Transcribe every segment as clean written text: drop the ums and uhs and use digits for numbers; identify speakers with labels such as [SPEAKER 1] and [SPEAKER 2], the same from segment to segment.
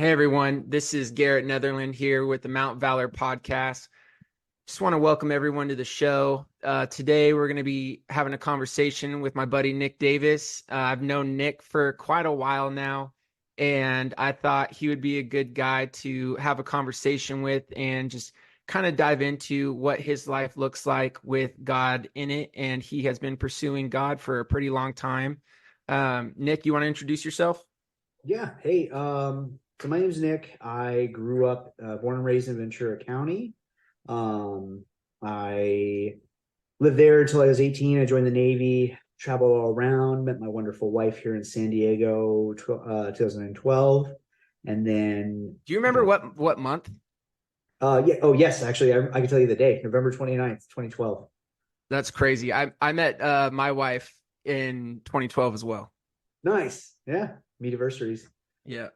[SPEAKER 1] Hey everyone, this is Garrett Netherland here with the Mount Valor podcast. Just want to welcome everyone to the show. Today we're going to be having a conversation with my buddy Nick Davis. I've known Nick for quite a while now, and I thought he would be a good guy to have a conversation with and just kind of dive into what his life looks like with God in it. And he has been pursuing God for a pretty long time. Nick, you want to introduce yourself?
[SPEAKER 2] Yeah. Hey, so my name's Nick. I grew up, born and raised in Ventura County. I lived there until I was 18. I joined the Navy, traveled all around, met my wonderful wife here in San Diego, 2012. And then
[SPEAKER 1] Do you remember what month?
[SPEAKER 2] yeah. Oh, yes, actually, I can tell you the day, November 29th, 2012.
[SPEAKER 1] That's crazy. I met my wife in 2012 as well.
[SPEAKER 2] Nice. Yeah. Meet anniversaries.
[SPEAKER 1] Yeah.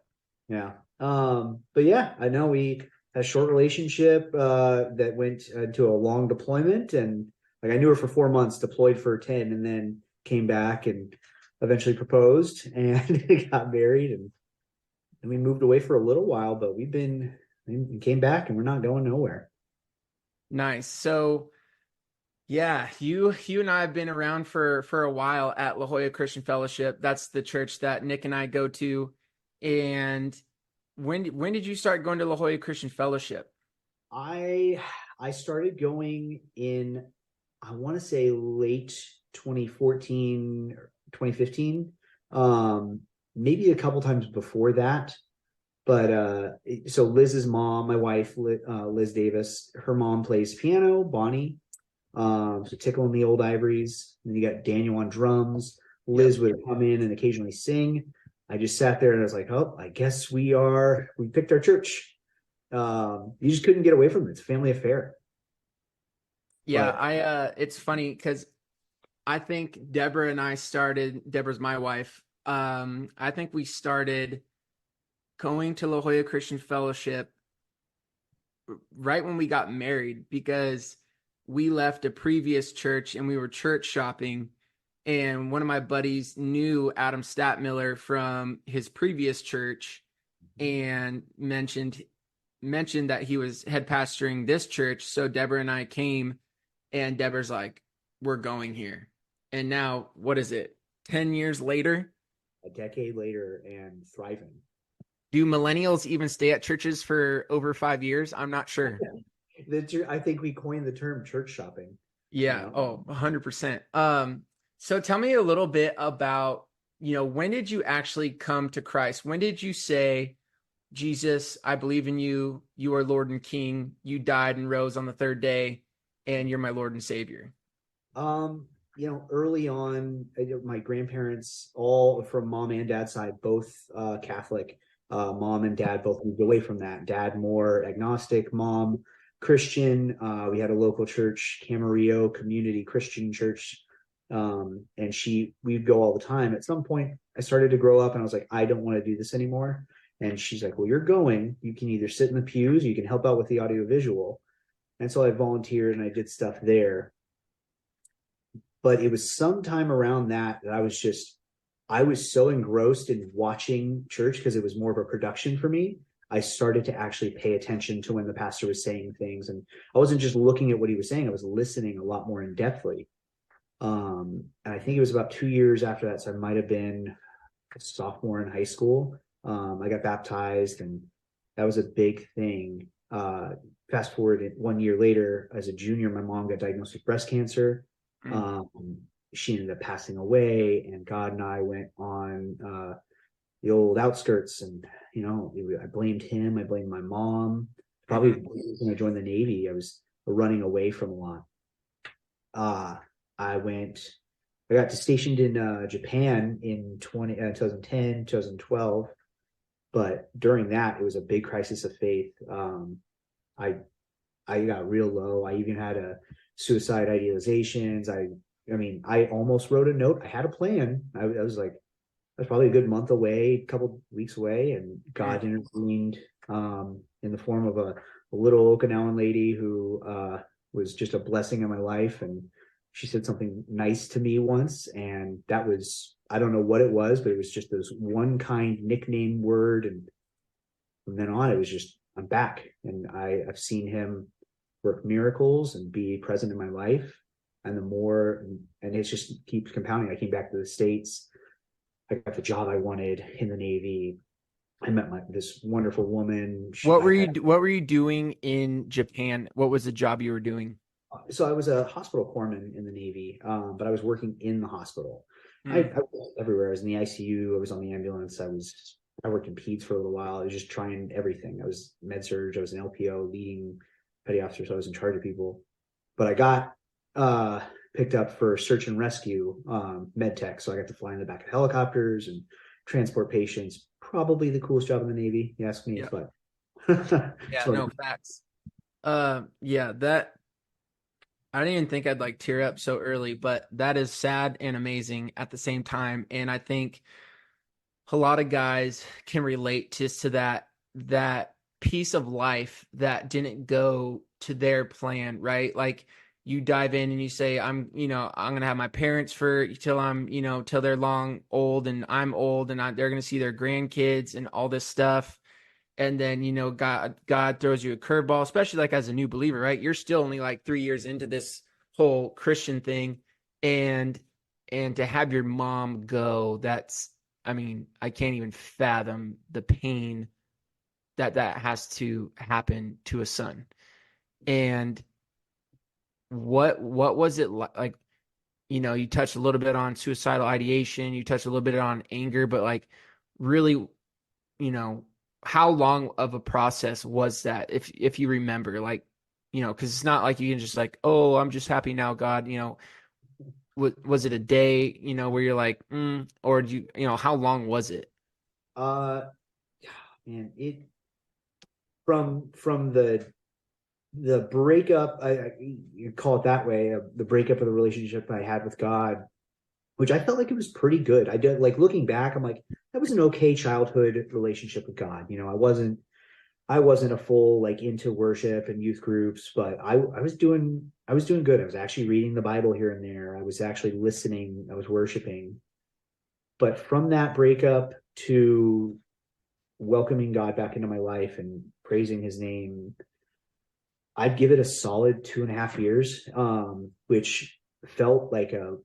[SPEAKER 2] Yeah. But yeah, I know we had a short relationship that went into a long deployment, and like I knew her for 4 months, deployed for 10, and then came back and eventually proposed and got married, and we moved away for a little while, but we came back and we're not going nowhere.
[SPEAKER 1] Nice. So yeah, you and I have been around for a while at La Jolla Christian Fellowship. That's the church that Nick and I go to. And when did you start going to La Jolla Christian Fellowship?
[SPEAKER 2] I I started going in, I want to say late 2014 or 2015. Maybe a couple times before that. But so Liz's mom, my wife, Liz Davis, her mom plays piano, Bonnie. So tickling the old ivories. And then you got Daniel on drums.
[SPEAKER 1] Yep.
[SPEAKER 2] Liz would come in and occasionally sing. I just sat there and I was like, oh, I guess we picked our church. You just couldn't get away from it. It's a family affair.
[SPEAKER 1] Yeah,
[SPEAKER 2] But
[SPEAKER 1] I it's funny because I think Deborah and I started, Deborah's my wife. I think we started going to La Jolla Christian Fellowship right when we got married because we left a previous church and we were church shopping, and one of my buddies knew Adam Statmiller from his previous church and mentioned that he was head pastoring this church. So Deborah and I came, and Deborah's like, we're going here. And now what is it, 10 years later?
[SPEAKER 2] a decade later and thriving.
[SPEAKER 1] Do millennials even stay at churches for over 5 years? I'm not sure.
[SPEAKER 2] I think we coined the term church shopping. You
[SPEAKER 1] Yeah.
[SPEAKER 2] know,
[SPEAKER 1] Oh, 100%. So tell me a little bit about, when did you actually come to Christ? When did you say, Jesus, I believe in you. You are Lord and King. You died and rose on the third day, and you're my Lord and Savior.
[SPEAKER 2] early on, my grandparents, all from mom and dad's side, both Catholic. Mom and dad both moved away from that. Dad more agnostic, mom Christian. We had a local church, Camarillo Community Christian Church, and we'd go all the time. At some point, I started to grow up, and I was like, I don't want to do this anymore. And she's like, well, you're going. You can either sit in the pews, you can help out with the audiovisual. And so I volunteered and I did stuff there. But it was sometime around that I was so engrossed in watching church because it was more of a production for me. I started to actually pay attention to when the pastor was saying things, and I wasn't just looking at what he was saying, I was listening a lot more in depthly. And I think it was about 2 years after that, so I might have been a sophomore in high school. I got baptized, and that was a big thing. Fast forward 1 year later, as a junior, my mom got diagnosed with breast cancer.
[SPEAKER 1] Mm.
[SPEAKER 2] Um, she ended up passing away, and God and I went on the old outskirts, and I blamed him. I blamed my mom. Probably
[SPEAKER 1] Mm-hmm.
[SPEAKER 2] when I joined the Navy, I was running away from a lot. Uh, I went. I got stationed in Japan in 2010, 2012. But during that, it was a big crisis of faith. I I got real low. I even had a suicide ideations. I almost wrote a note. I had a plan. I was like, I was probably a good month away, a couple weeks away, and
[SPEAKER 1] Mm.
[SPEAKER 2] God intervened in the form of a little Okinawan lady who was just a blessing in my life. And she said something nice to me once, and that was, I don't know what it was, but it was just this one kind nickname word, and from then on, it was just, I'm back, and I've seen him work miracles and be present in my life. And the more, and it just keeps compounding. I came back to the States. I got the job I wanted in the Navy. I met this wonderful woman.
[SPEAKER 1] What were you doing in Japan? What was the job you were doing?
[SPEAKER 2] So I was a hospital corpsman in the Navy, but I was working in the hospital.
[SPEAKER 1] Hmm.
[SPEAKER 2] I was everywhere. I was in the ICU. I was on the ambulance. I worked in peds for a little while. I was just trying everything. I was med surge. I was an LPO, leading petty officer, so I was in charge of people. But I got uh, picked up for search and rescue, med tech. So I got to fly in the back of helicopters and transport patients. Probably the coolest job in the Navy. You ask me,
[SPEAKER 1] Yeah.
[SPEAKER 2] but
[SPEAKER 1] Yeah,
[SPEAKER 2] so
[SPEAKER 1] no facts. Yeah, that I didn't even think I'd like tear up so early, but that is sad and amazing at the same time. And I think a lot of guys can relate just to that piece of life that didn't go to their plan, right? Like you dive in and you say, I'm gonna have my parents for till I'm, till they're long old and I'm old and they're gonna see their grandkids and all this stuff. And then, God throws you a curveball, especially like as a new believer, right? You're still only like 3 years into this whole Christian thing. And to have your mom go, I mean, I can't even fathom the pain that has to happen to a son. And what was it like? You touched a little bit on suicidal ideation, you touched a little bit on anger, but like really, you know, how long of a process was that, if you remember, like, because it's not like you can just like, oh, I'm just happy now, God, was it a day, where you're like, or do how long was it?
[SPEAKER 2] uh, man, it from the breakup, you call it that way, the breakup of the relationship I had with God, which I felt like it was pretty good. I did, like, looking back, I'm like, that was an okay childhood relationship with God. I wasn't a full, like, into worship and youth groups, but I was doing good. I was actually reading the Bible here and there. I was actually listening. I was worshiping. But from that breakup to welcoming God back into my life and praising his name, I'd give it a solid 2.5 years, which felt like a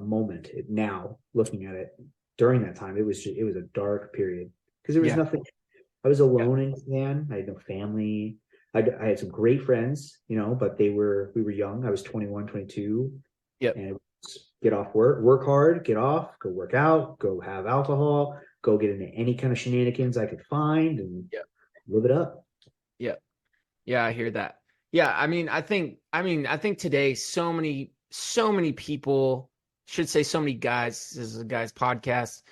[SPEAKER 2] moment. Now looking at it, during that time, it was a dark period because there was
[SPEAKER 1] Yeah.
[SPEAKER 2] nothing. I was
[SPEAKER 1] Yeah.
[SPEAKER 2] alone in Japan. I had no family. I had some great friends, but we were young. I was 21, 22,
[SPEAKER 1] Yep.
[SPEAKER 2] and it was get off work hard, get off, go work out, go have alcohol, go get into any kind of shenanigans I could find, and
[SPEAKER 1] Yep.
[SPEAKER 2] live it up.
[SPEAKER 1] Yep. Yeah, I hear that. Yeah, I think today so many people, should say so many guys, this is a guy's podcast,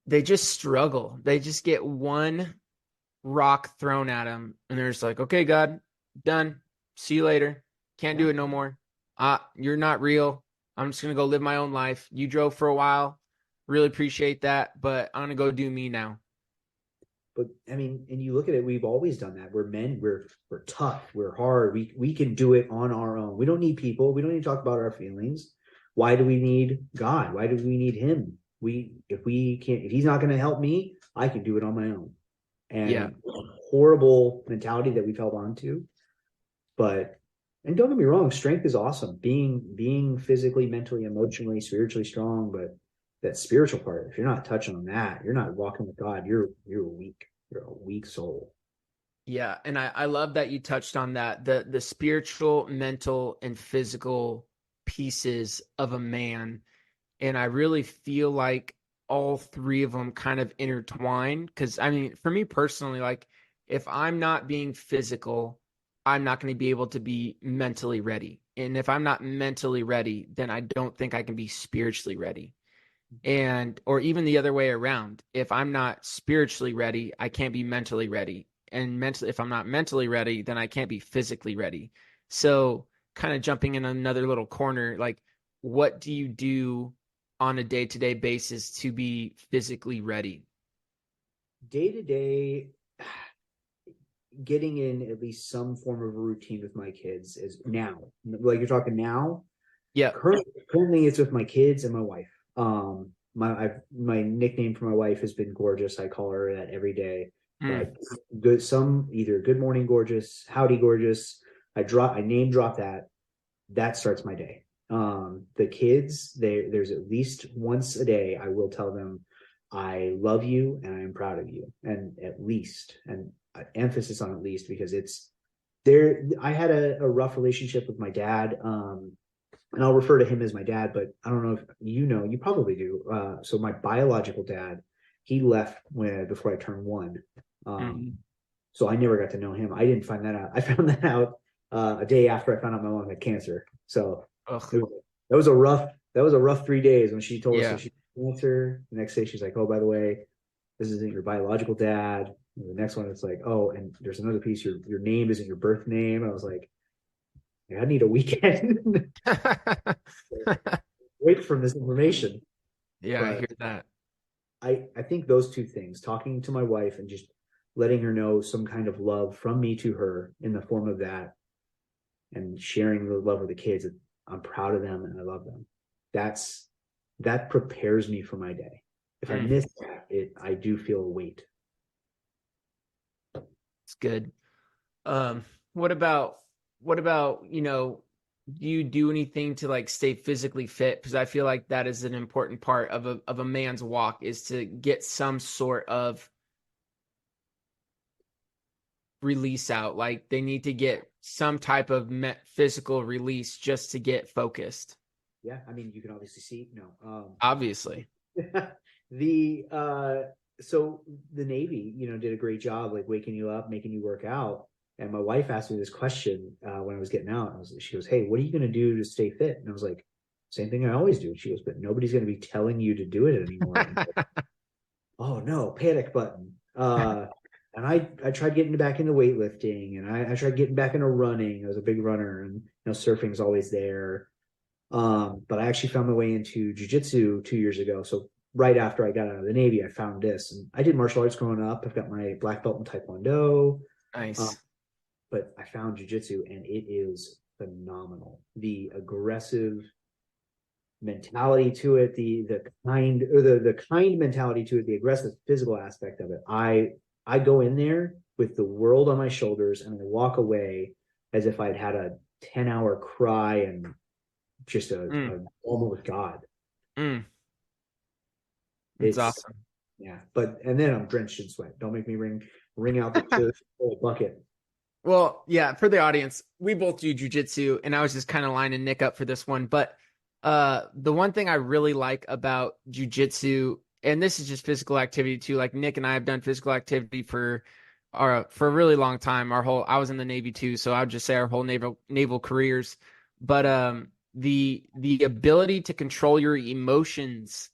[SPEAKER 1] they just struggle. They just get one rock thrown at them and they're just like, okay, God, done. See you later. Can't
[SPEAKER 2] Yeah.
[SPEAKER 1] do it no more. You're not real. I'm just gonna go live my own life. You drove for a while. Really appreciate that, but I'm gonna go do me now.
[SPEAKER 2] But I mean, and you look at it, we've always done that. We're men, we're tough, we're hard. We can do it on our own. We don't need people. We don't need to talk about our feelings. Why do we need God? Why do we need him? If he's not going to help me, I can do it on my own.
[SPEAKER 1] Yeah.
[SPEAKER 2] And horrible mentality that we've held on to. But and don't get me wrong, strength is awesome. Being physically, mentally, emotionally, spiritually strong, but that spiritual part, if you're not touching on that, you're not walking with God, you're weak. You're a weak soul.
[SPEAKER 1] Yeah, and I love that you touched on that, the spiritual, mental, and physical pieces of a man. And I really feel like all three of them kind of intertwine. Because I mean, for me personally, like if I'm not being physical, I'm not going to be able to be mentally ready. And if I'm not mentally ready, then I don't think I can be spiritually ready. And or even the other way around, if I'm not spiritually ready, I can't be mentally ready, and mentally, if I'm not mentally ready, then I can't be physically ready. So kind of jumping in another little corner, like what do you do on a day-to-day basis to be physically ready?
[SPEAKER 2] Day to day, getting in at least some form of a routine with my kids is now. Like, you're talking now.
[SPEAKER 1] Yeah.
[SPEAKER 2] Currently, it's with my kids and my wife. My nickname for my wife has been gorgeous. I call her that every day.
[SPEAKER 1] Mm.
[SPEAKER 2] Like good, some either good morning gorgeous, howdy gorgeous. I name drop that. That starts my day. The kids, there's at least once a day I will tell them I love you and I am proud of you, and at least, and emphasis on at least, because it's there. I had a rough relationship with my dad, and I'll refer to him as my dad, but I don't know if you know, you probably do. So my biological dad, he left before I turned one. Um,
[SPEAKER 1] Mm.
[SPEAKER 2] so I never got to know him. I didn't find that out. I found that out a day after I found out my mom had cancer. So
[SPEAKER 1] Ugh.
[SPEAKER 2] it was, that was a rough 3 days when she told us that
[SPEAKER 1] Yeah.
[SPEAKER 2] she had cancer. The next day she's like, "Oh, by the way, this isn't your biological dad." And the next one it's like, "Oh, and there's another piece. Your name isn't your birth name." I was like, "I need a weekend wait from this information."
[SPEAKER 1] Yeah, I
[SPEAKER 2] But
[SPEAKER 1] hear that.
[SPEAKER 2] I think those two things, talking to my wife and just letting her know some kind of love from me to her in the form of that, and sharing the love with the kids. I'm proud of them and I love them. That's that prepares me for my day. If I
[SPEAKER 1] Mm.
[SPEAKER 2] miss that, I do feel a weight.
[SPEAKER 1] It's good. Um, what about do you do anything to like stay physically fit? Because I feel like that is an important part of a man's walk is to get some sort of release out. Like they need to get some type of physical release just to get focused.
[SPEAKER 2] Yeah, I mean, you can obviously see no.
[SPEAKER 1] Obviously.
[SPEAKER 2] The so the Navy, did a great job like waking you up, making you work out. And my wife asked me this question when I was getting out. She goes, "Hey, what are you going to do to stay fit?" And I was like, "Same thing I always do." She goes, "But nobody's going to be telling you to do it anymore." Oh no, panic button. And I tried getting back into weightlifting, and I tried getting back into running. I was a big runner, and surfing's always there. But I actually found my way into jujitsu 2 years ago. So right after I got out of the Navy, I found this, and I did martial arts growing up. I've got my black belt in Taekwondo, uh,
[SPEAKER 1] Nice.
[SPEAKER 2] but I found jujitsu, and it is phenomenal. The aggressive mentality to it, the kind mentality to it, the aggressive physical aspect of it. I go in there with the world on my shoulders, and I walk away as if I'd had a 10-hour cry and just
[SPEAKER 1] Mm,
[SPEAKER 2] a moment with God.
[SPEAKER 1] mm, that's
[SPEAKER 2] It's
[SPEAKER 1] awesome.
[SPEAKER 2] yeah, but and then I'm drenched in sweat. Don't make me wring out the whole bucket.
[SPEAKER 1] Well, yeah, for the audience, we both do jujitsu, and I was just kind of lining Nick up for this one. But the one thing I really like about jujitsu, and this is just physical activity too. Like Nick and I have done physical activity for a really long time. I was in the Navy too, so I would just say our whole naval careers. But the ability to control your emotions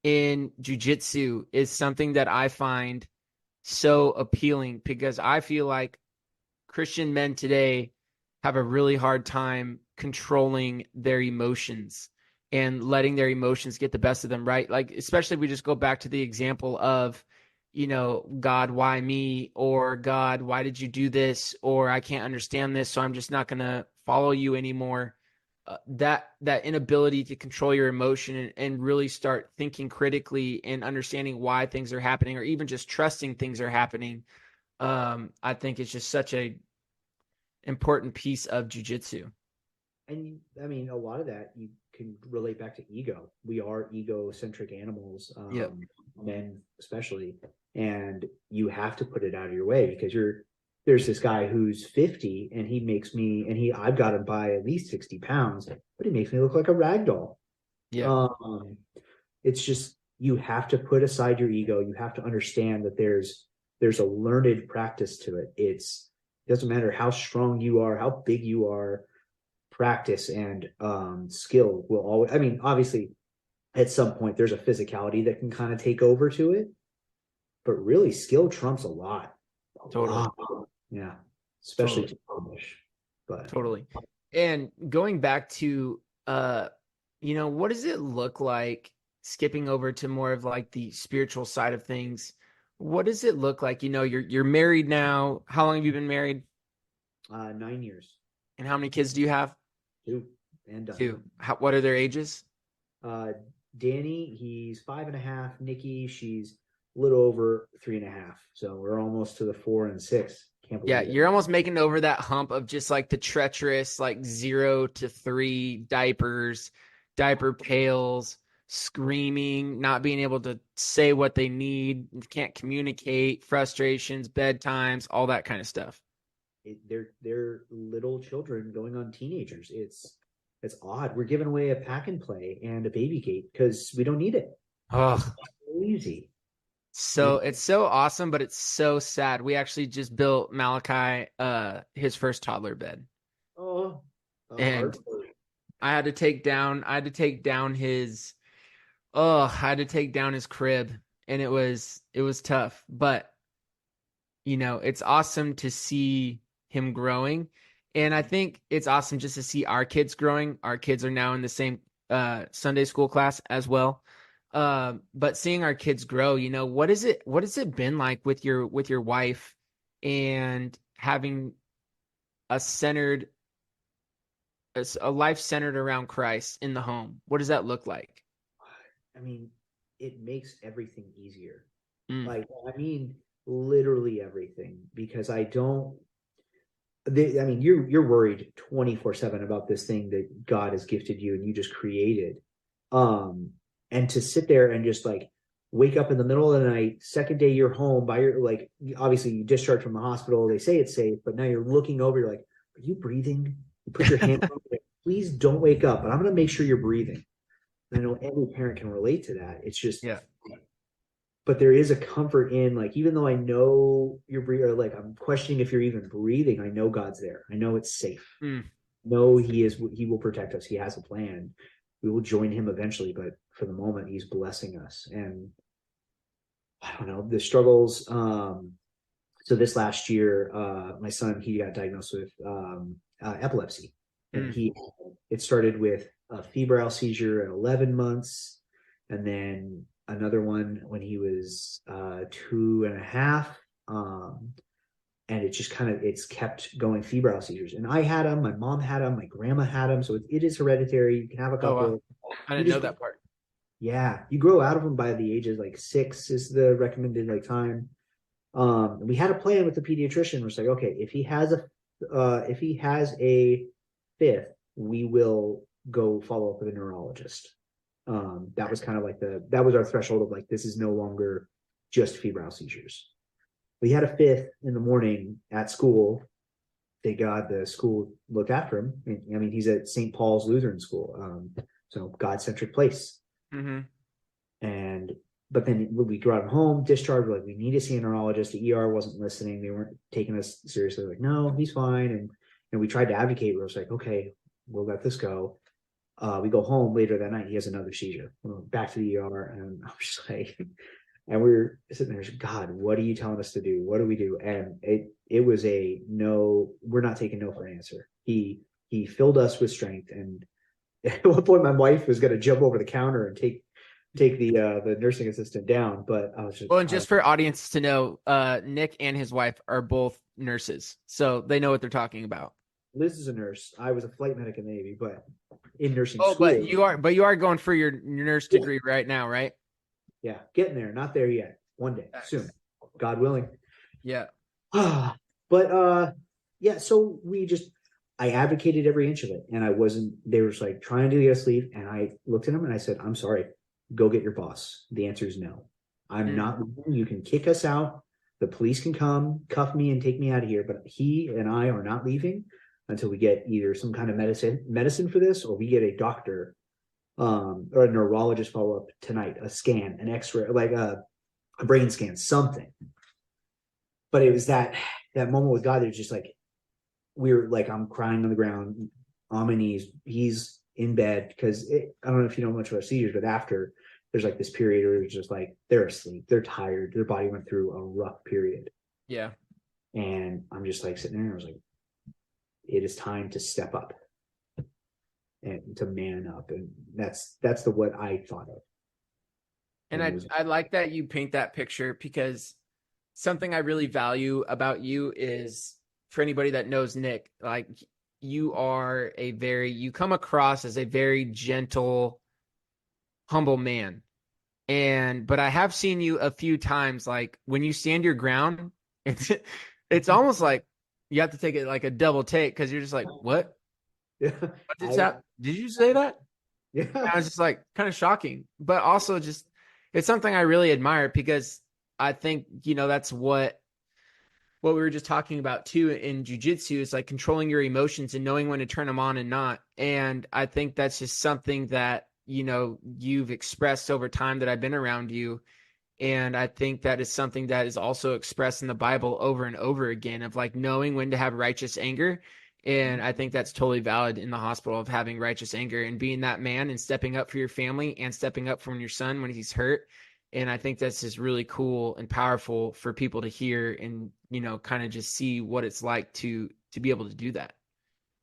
[SPEAKER 1] in jujitsu is something that I find so appealing because I feel like Christian men today have a really hard time controlling their emotions and letting their emotions get the best of them, right? Like, especially if we just go back to the example of, God, why me? Or God, why did you do this? Or I can't understand this, so I'm just not going to follow you anymore. That inability to control your emotion and really start thinking critically and understanding why things are happening or even just trusting things are happening, I think it's just such a important piece of jujitsu.
[SPEAKER 2] And I mean, a lot of that you can relate back to ego. We are egocentric animals,
[SPEAKER 1] Yep.
[SPEAKER 2] men especially, and you have to put it out of your way because there's this guy who's 50 and he makes me and I've got him by at least 60 pounds, but he makes me look like a rag doll.
[SPEAKER 1] Yep.
[SPEAKER 2] Um, it's just you have to put aside your ego. You have to understand that there's a learned practice to it. It doesn't matter how strong you are, how big you are. Practice and skill will always. I mean, obviously, at some point there's a physicality that can kind of take over to it, but really, skill trumps a
[SPEAKER 1] Totally.
[SPEAKER 2] lot. Yeah, especially
[SPEAKER 1] Totally.
[SPEAKER 2] to publish. But
[SPEAKER 1] Totally. And going back to what does it look like skipping over to more of like the spiritual side of things? What does it look like? You're married now. How long have you been married?
[SPEAKER 2] 9 years,
[SPEAKER 1] And how many kids do you have?
[SPEAKER 2] two, and done.
[SPEAKER 1] Two. What are their ages?
[SPEAKER 2] Uh, Danny, he's 5.5. Nikki, she's little over 3.5. So we're almost to the 4 and 6. Can't
[SPEAKER 1] Yeah,
[SPEAKER 2] believe it.
[SPEAKER 1] you're almost making over that hump of just like the treacherous, like 0 to 3 diapers, diaper pails, screaming, not being able to say what they need, can't communicate, frustrations, bedtimes, all that kind of stuff.
[SPEAKER 2] They're little children going on teenagers. It's odd. We're giving away a pack and play and a baby gate because we don't need it. It's
[SPEAKER 1] Oh,
[SPEAKER 2] crazy.
[SPEAKER 1] so it's so awesome, but it's so sad. We actually just built Malachi his first toddler bed.
[SPEAKER 2] Oh, a
[SPEAKER 1] And
[SPEAKER 2] heart.
[SPEAKER 1] I had to take down his I had to take down his crib, and it was tough, but it's awesome to see him growing. And I think it's awesome just to see our kids growing. Our kids are now in the same Sunday school class as well. But seeing our kids grow, what has it been like with your wife and having a centered a life centered around Christ in the home? What does that look like?
[SPEAKER 2] I mean, it makes everything easier.
[SPEAKER 1] Mm.
[SPEAKER 2] Like, I mean, literally everything, because I mean, you're worried 24/7 about this thing that God has gifted you and you just created. Um, and to sit there and just like wake up in the middle of the night, second day you're home by your like obviously you discharged from the hospital, they say it's safe, but now you're looking over, you're like, are you breathing? You put your hand on, like, please don't wake up, but I'm gonna make sure you're breathing. And I know every parent can relate to that. It's just
[SPEAKER 1] Yeah.
[SPEAKER 2] but there is a comfort in like even though I know you're breathing or like I'm questioning if you're even breathing, I know God's there. I know it's safe.
[SPEAKER 1] Mm.
[SPEAKER 2] No, he will protect us. He has a plan. We will join him eventually, but for the moment he's blessing us. And I don't know, the struggles so this last year my son, he got diagnosed with epilepsy. And
[SPEAKER 1] Mm.
[SPEAKER 2] he it started with a febrile seizure at 11 months, and then another one when he was 2.5. And it just kind of it's kept going, febrile seizures. And I had them, my mom had them, my grandma had them, so it is hereditary. You can have a
[SPEAKER 1] Oh wow.
[SPEAKER 2] couple.
[SPEAKER 1] I
[SPEAKER 2] You
[SPEAKER 1] didn't know
[SPEAKER 2] just
[SPEAKER 1] that part.
[SPEAKER 2] yeah, you grow out of them by the age of like 6 is the recommended like time. We had a plan with the pediatrician. We're like, okay, if he has a fifth, we will go follow up with a neurologist. That was kind of like that was our threshold of like this is no longer just febrile seizures. We had a fifth in the morning at school. Thank God the school looked after him. I mean, he's at St. Paul's Lutheran School, so God-centric place.
[SPEAKER 1] Mm-hmm.
[SPEAKER 2] And but then we brought him home, discharged. We're like, we need to see a neurologist. The ER wasn't listening; they weren't taking us seriously. Like, no, he's fine. And we tried to advocate. We were like, okay, we'll let this go. We go home later that night. He has another seizure. We're back to the ER, and I'm just like, and we're sitting there, God, what are you telling us to do? What do we do? And it was a no. We're not taking no for an answer. He filled us with strength, and at one point, my wife was going to jump over the counter and take the nursing assistant down, but
[SPEAKER 1] Well, and just for audience to know, Nick and his wife are both nurses, so they know what they're talking about.
[SPEAKER 2] Liz is a nurse. I was a flight medic in the Navy, but in nursing
[SPEAKER 1] Oh,
[SPEAKER 2] school,
[SPEAKER 1] but you are going for your nurse
[SPEAKER 2] yeah,
[SPEAKER 1] degree right now, right?
[SPEAKER 2] yeah, getting there. Not there yet. One day, soon,
[SPEAKER 1] Nice.
[SPEAKER 2] God willing.
[SPEAKER 1] Yeah.
[SPEAKER 2] But yeah. So I advocated every inch of it, and I wasn't. They were just like trying to get us leave, and I looked at them and I said, "I'm sorry. Go get your boss." The answer is no. I'm
[SPEAKER 1] Mm.
[SPEAKER 2] not leaving. You can kick us out. The police can come, cuff me, and take me out of here. But he and I are not leaving until we get either some kind of medicine for this, or we get a doctor or a neurologist follow up tonight, a scan, an X-ray, like a brain scan, something. But it was that moment with God. It's just like we were like, I'm crying on the ground on my knees. He's in bed because I don't know if you know much about seizures, but after there's like this period where it's just like they're asleep, they're tired, their body went through a rough period.
[SPEAKER 1] Yeah.
[SPEAKER 2] And I'm just like sitting there. I was like, it is time to step up and to man up, and that's the what I thought of.
[SPEAKER 1] And
[SPEAKER 2] And it
[SPEAKER 1] I
[SPEAKER 2] was
[SPEAKER 1] I like that you paint that picture because something I really value about you is for anybody that knows Nick, like you come across as a very gentle, humble man. but I have seen you a few times, like when you stand your ground, it's it's almost like you have to take it like a double take because you're just like,
[SPEAKER 2] Yeah,
[SPEAKER 1] what did
[SPEAKER 2] I
[SPEAKER 1] that? Did you say that?
[SPEAKER 2] yeah.
[SPEAKER 1] I was just like kind of shocking, but also just it's something I really admire because I think, that's what we were just talking about too in jujitsu is like controlling your emotions and knowing when to turn them on and not. And I think that's just something that, you've expressed over time that I've been around you. And I think that is something that is also expressed in the Bible over and over again of like knowing when to have righteous anger. And I think that's totally valid in the hospital of having righteous anger and being that man and stepping up for your family and stepping up for your son when he's hurt. And I think that's just really cool and powerful for people to hear and, kind of just see what it's like to be able to do that.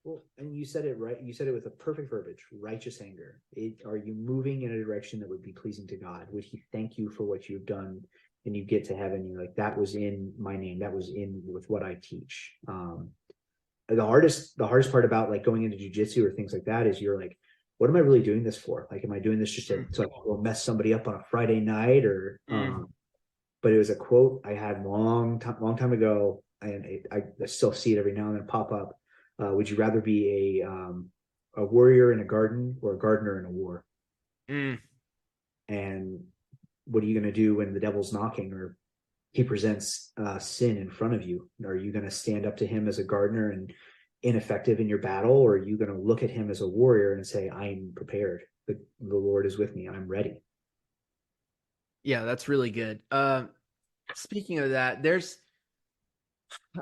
[SPEAKER 2] Well, and you said it right. You said it with a perfect verbiage, righteous anger. Are you moving in a direction that would be pleasing to God? Would he thank you for what you've done? And you get to heaven, you're like, that was in my name. That was in with what I teach. The hardest part about like going into jujitsu or things like that is you're like, what am I really doing this for? Like, am I doing this just to like go mess somebody up on a Friday night or, but it was a quote I had long time ago. And I still see it every now and then pop up. Would you rather be a warrior in a garden or a gardener in a war?
[SPEAKER 1] Mm.
[SPEAKER 2] And what are you going to do when the devil's knocking or he presents sin in front of you? Are you going to stand up to him as a gardener and ineffective in your battle, or are you going to look at him as a warrior and say, I'm prepared, the Lord is with me, I'm ready?
[SPEAKER 1] Yeah, that's really good. Speaking of that,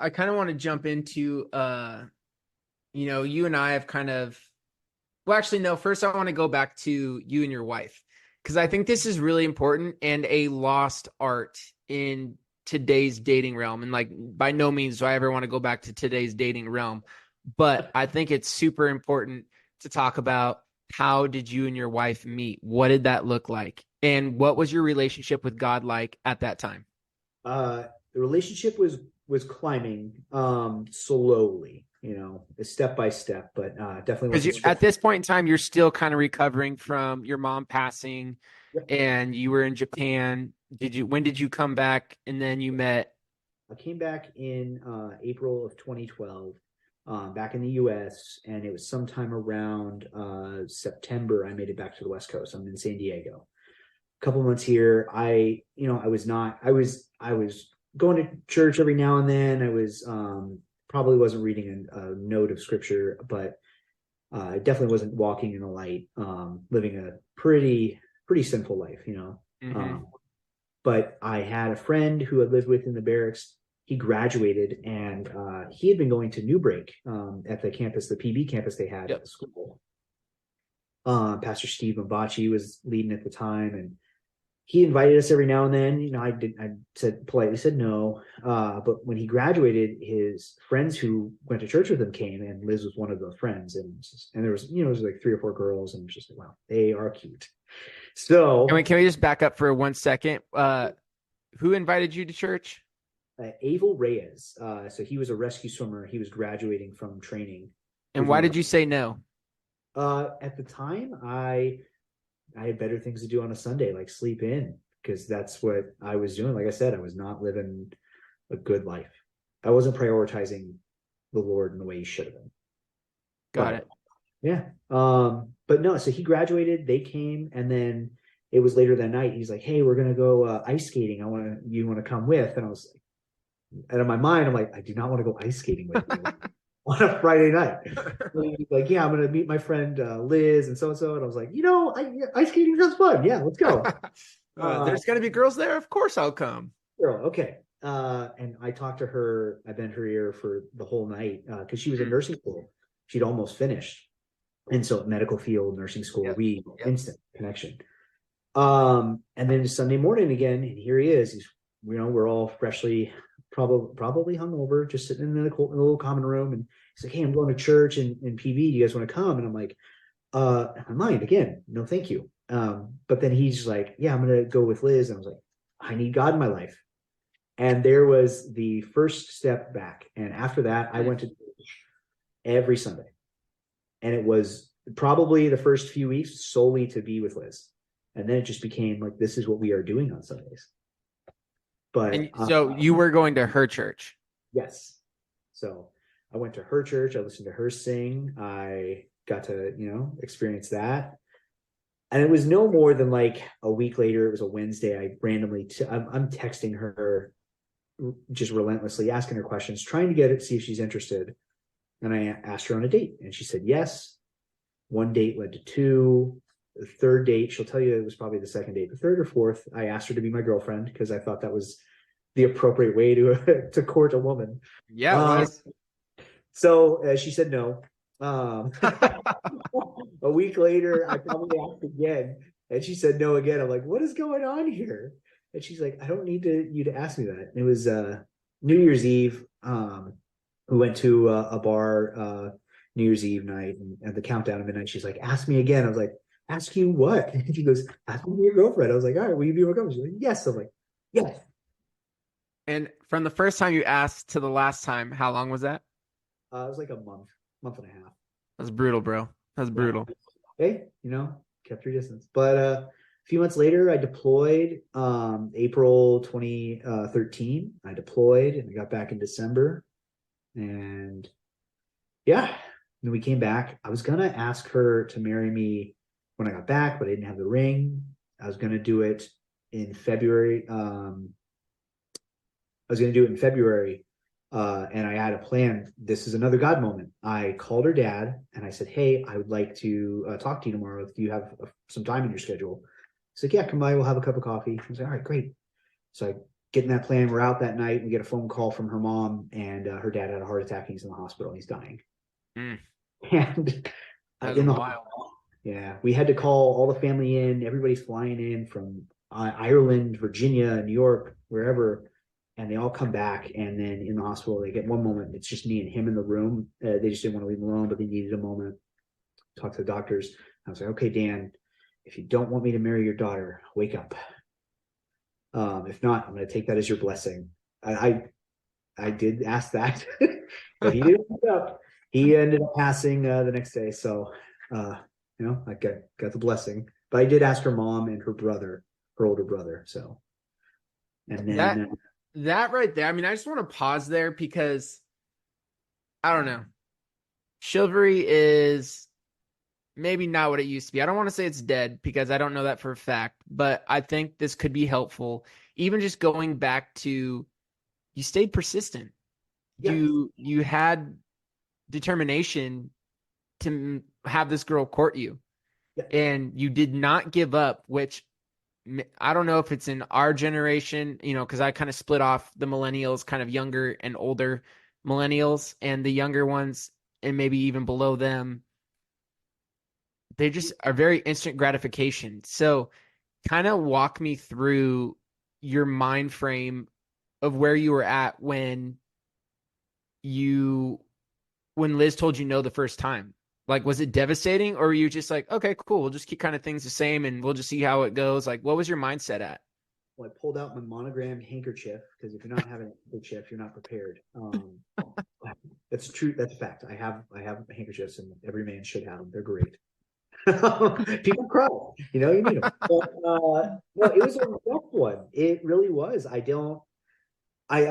[SPEAKER 1] I kind of want to jump into, you and I have kind of, well, actually, no, first I want to go back to you and your wife, because I think this is really important and a lost art in today's dating realm. And like, by no means do I ever want to go back to today's dating realm, but I think it's super important to talk about how did you and your wife meet? What did that look like? And what was your relationship with God like at that time?
[SPEAKER 2] The relationship was climbing slowly, step by step, but definitely
[SPEAKER 1] Because
[SPEAKER 2] wasn't
[SPEAKER 1] at
[SPEAKER 2] straight.
[SPEAKER 1] this point in time, you're still kind of recovering from your mom passing, and you were in Japan. When did you come back? And then you met.
[SPEAKER 2] I came back in April of 2012, back in the U.S., and it was sometime around September. I made it back to the West Coast. I'm in San Diego. A couple months here. I was not. I was going to church every now and then. I was probably wasn't reading a note of scripture, but I definitely wasn't walking in the light, living a pretty sinful life.
[SPEAKER 1] Mm-hmm.
[SPEAKER 2] But I had a friend who had lived with in the barracks. He graduated and he had been going to New Break at the campus, the PB campus they had at
[SPEAKER 1] Yep.
[SPEAKER 2] the school. Pastor Steve Mbachi was leading at the time, and he invited us every now and then. I said politely said no. But when he graduated, his friends who went to church with him came, and Liz was one of the friends. And there was, it was like 3 or 4 girls, and it was just like, wow, they are cute. So
[SPEAKER 1] Can we just back up for 1 second? Who invited you to church?
[SPEAKER 2] Avel Reyes. So he was a rescue swimmer. He was graduating from training. He
[SPEAKER 1] And
[SPEAKER 2] was
[SPEAKER 1] why
[SPEAKER 2] one of
[SPEAKER 1] did you say no?
[SPEAKER 2] at the time, I had better things to do on a Sunday, like sleep in, because that's what I was doing. Like I said, I was not living a good life. I wasn't prioritizing the Lord in the way he should have been.
[SPEAKER 1] Got
[SPEAKER 2] But
[SPEAKER 1] it.
[SPEAKER 2] yeah. But no, so he graduated, they came, and then it was later that night. He's like, hey, we're gonna go ice skating. You want to come with? And I was like, and in my mind, I'm like, I do not want to go ice skating with you on a Friday night. Like, yeah, I'm gonna meet my friend Liz and so and so. And I was like, ice skating sounds fun. Yeah, let's go.
[SPEAKER 1] There's gonna be girls there. Of course, I'll come.
[SPEAKER 2] Girl, okay. And I talked to her. I bent her ear for the whole night because she was in
[SPEAKER 1] Mm.
[SPEAKER 2] nursing school. She'd almost finished, and so medical field, nursing school,
[SPEAKER 1] Yep.
[SPEAKER 2] we
[SPEAKER 1] Yep.
[SPEAKER 2] instant connection. And then Sunday morning again, and here he is. We're all freshly, probably hungover, just sitting in the little common room, and he's like, "Hey, I'm going to church in PV. Do you guys want to come?" And I'm like, in my mind again, no, thank you. But then he's like, "Yeah, I'm gonna go with Liz," and I was like, "I need God in my life." And there was the first step back. And after that, I went to church every Sunday, and it was probably the first few weeks solely to be with Liz. And then it just became like, this is what we are doing on Sundays. But
[SPEAKER 1] And so you were going to her church.
[SPEAKER 2] yes. So I went to her church. I listened to her sing. I got to, experience that. And it was no more than like a week later. It was a Wednesday. I randomly, I'm texting her just relentlessly, asking her questions, trying to get it, see if she's interested. And I asked her on a date, and she said yes. One date led to two. The third date, she'll tell you it was probably the second date. The third or fourth, I asked her to be my girlfriend because I thought that was the appropriate way to to court a woman.
[SPEAKER 1] Yeah, it was.
[SPEAKER 2] So she said no. A week later, I probably asked again, and she said no again. I'm like, what is going on here? And she's like, I don't need you to ask me that. And it was New Year's Eve. We went to a bar New Year's Eve night, and at the countdown of midnight, she's like, ask me again. I was like, ask you what? And she goes, ask me to be your girlfriend. I was like, all right, will you be my girlfriend? She's like, yes. I'm like, yes.
[SPEAKER 1] And from the first time you asked to the last time, how long was that?
[SPEAKER 2] It was like a month and a half.
[SPEAKER 1] That's brutal, bro. That's brutal.
[SPEAKER 2] Hey, kept your distance. But a few months later, I deployed. April 2013, I deployed, and I got back in December. And yeah, then we came back. I was gonna ask her to marry me when I got back, but I didn't have the ring. I was gonna do it in February. And I had a plan. This is another God moment. I called her dad and I said, hey, I would like to talk to you tomorrow if you have some time in your schedule. He's like, yeah, come by. We'll have a cup of coffee. I was like, all right, great. So I get in that plan. We're out that night. We get a phone call from her mom, and her dad had a heart attack. He's in the hospital. He's dying.
[SPEAKER 1] Mm,
[SPEAKER 2] And
[SPEAKER 1] that's
[SPEAKER 2] in the
[SPEAKER 1] wild.
[SPEAKER 2] yeah, we had to call all the family in. Everybody's flying in from Ireland, Virginia, New York, wherever. And they all come back, and then in the hospital, they get one moment. It's just me and him in the room. They just didn't want to leave him alone, but they needed a moment. Talk to the doctors. I was like, okay, Dan, if you don't want me to marry your daughter, wake up. If not, I'm going to take that as your blessing. I did ask that, but he didn't wake up. He ended up passing the next day. So, I got the blessing. But I did ask her mom and her brother, her older brother. So, and then
[SPEAKER 1] That right there. I mean, I just want to pause there because I don't know. Chivalry is maybe not what it used to be. I don't want to say it's dead because I don't know that for a fact, but I think this could be helpful. Even just going back to you stayed persistent.
[SPEAKER 2] yeah,
[SPEAKER 1] You had determination to have this girl court you,
[SPEAKER 2] yeah,
[SPEAKER 1] and you did not give up, which I don't know if it's in our generation, because I kind of split off the millennials, kind of younger and older millennials, and the younger ones, and maybe even below them. They just are very instant gratification. So, kind of walk me through your mind frame of where you were at you when Liz told you no the first time. Like, was it devastating, or were you just like, okay, cool, we'll just keep kind of things the same and we'll just see how it goes? Like, what was your mindset at?
[SPEAKER 2] well, I pulled out my monogrammed handkerchief because if you're not having a handkerchief, you're not prepared. That's true. That's a fact. I have handkerchiefs, and every man should have them. They're great. People cry. You need them. But, no, it was a rough one. It really was. I